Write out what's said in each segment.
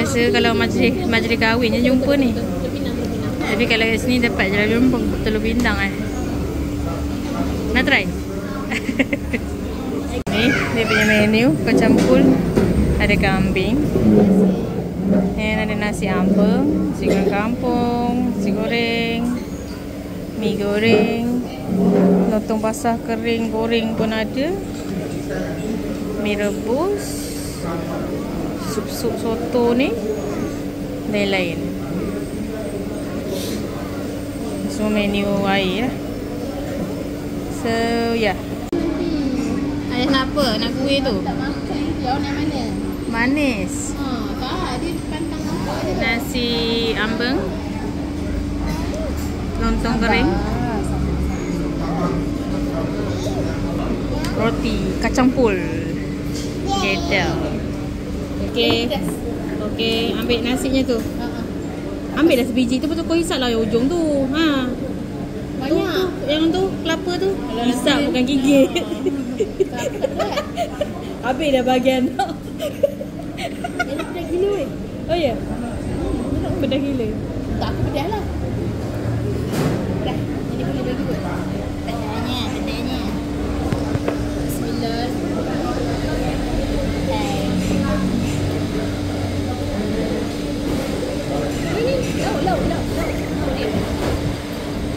Biasa kalau majlis kahwin je jumpa ni. Tapi kalau kat sini dapat je lah jumpa Telur Bintang kan. Nak try? Ni dia punya menu. Kacang pul, ada kambing, dan ada nasi ambeng, nasi goreng kampung, nasi goreng, mi goreng, lontong basah kering goreng pun ada, mi rebus, sup-sup soto ni, dan lain-lain. Semua menu air lah. So yeah. Ayah nak apa? Nak kuih tu? Tak makan. Dia nak mana? Manis. Tak. Dia pantang apa je. Nasi ambeng, lontong kering, roti, kacang pul, gedel. Okey. Okey, ambil nasinya tu. Ambil dah sebiji tu, betul kau hisap lah ujung tu. Ha. Banyak. Tu, yang tu, kelapa tu. Hisap bukan gigit. Habis dah bahagian tu. Ini pedas gila weh. Oh ya? Pedas gila. Tak, aku pedas lah. Pedas. Ini boleh bagi kot. Pedasnya. Bismillah. Ini lauk dia.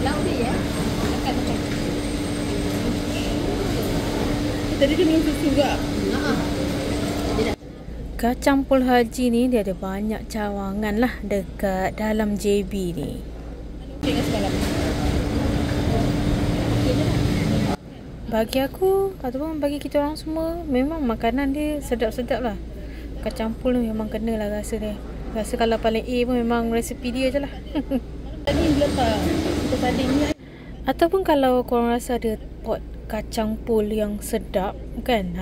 Lauk dia ya. Makan. Tadi dia minum susu juga. Kacang pul haji ni dia ada banyak cawangan lah dekat dalam JB ni. Bagi aku ataupun bagi kita orang semua, memang makanan dia sedap-sedap lah. Kacang pul ni memang kena lah rasa dia. Rasa kalau paling A pun memang resepi dia je lah. Tadi letak untuk sardin ni. Ataupun kalau korang rasa ada pot kacang pul yang sedap kan,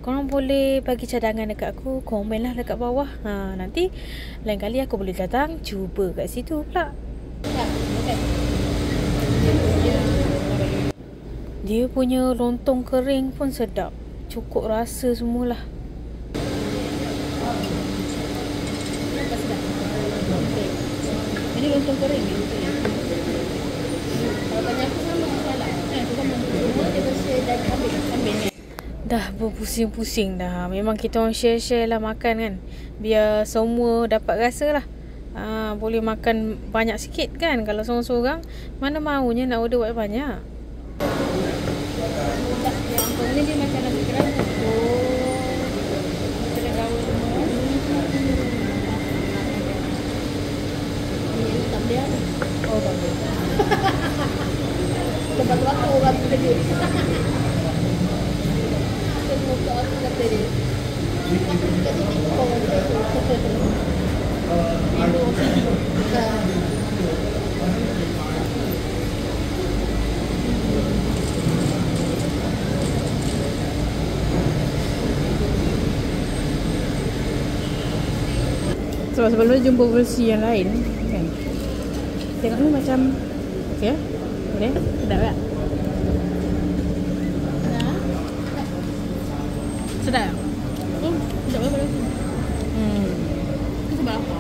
korang boleh bagi cadangan dekat aku. Komen lah dekat bawah. Nanti lain kali aku boleh datang cuba kat situ pula. Dia punya lontong kering pun sedap. Cukup rasa semualah. Ini lontong kering ni. Kalau tanya aku sama salah. Aku sama. Dia bersih dan ambil ni. Dah berpusing-pusing dah. Memang kita orang share-share lah makan kan. Biar semua dapat rasa lah. Boleh makan banyak sikit kan. Kalau seorang-seorang, mana maunya nak order banyak. Ini dia macam nasi keras. Kena gaul semua. Ini tak boleh. Oh tak boleh. Tempat waktu orang kerja. Buka aku kata dia. Aku kat sini kau Indo sini. Sebab sebelum ni jumpa versi yang lain kan. Tengok ni macam okey. Boleh? Sedap tak? Sedap tak? Sedap apa dah? Itu sebab apa?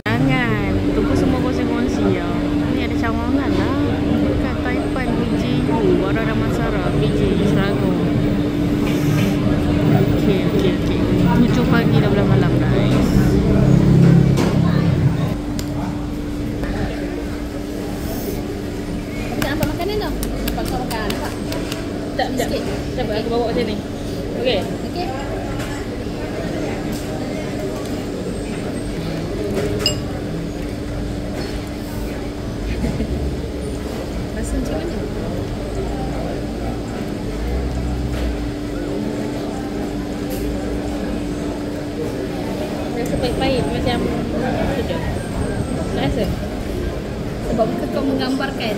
Jangan. Tunggu semua kongsi-kongsi ya. Ni ada cawangan lah. Dekat Taipan, BJU, Baru Damansara, BJ, Selangor. Okey. 7 pagi dah belah malam guys. Nak apa makanan tau? Nampak kau makan nampak? Sekejap. Sabar aku bawa macam ni. Okey. Okey. Rasa macam mana? Rasa pahit-pahit macam sedap. Rasa? Sebab muka kau menggambarkan.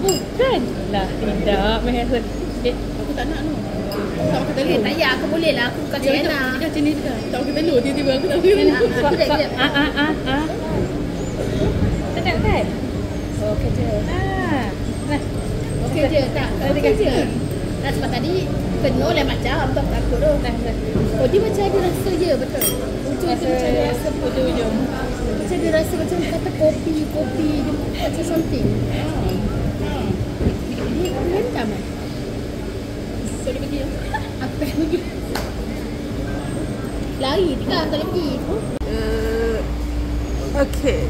Bukan. Lah tidak. Rasa Aku tak nak tu. Tak makan telur. Tak payah, aku boleh lah. Aku bukan Cina. Dia macam ni dah. Tak makan telur. Tiba-tiba aku tak makan telur. Sedap kan? Okey je. Okey je. Tak. Okey je. Sebab tadi Penuh lah macam tak takut tu. Oh dia macam ada rasa je betul. Ujung tu macam ada rasa ujung. Macam ada rasa macam kata kopi macam something. Dia rendam kan? So dia pergi apa yang pergi? Lari kan kalau pergi tu. Okay.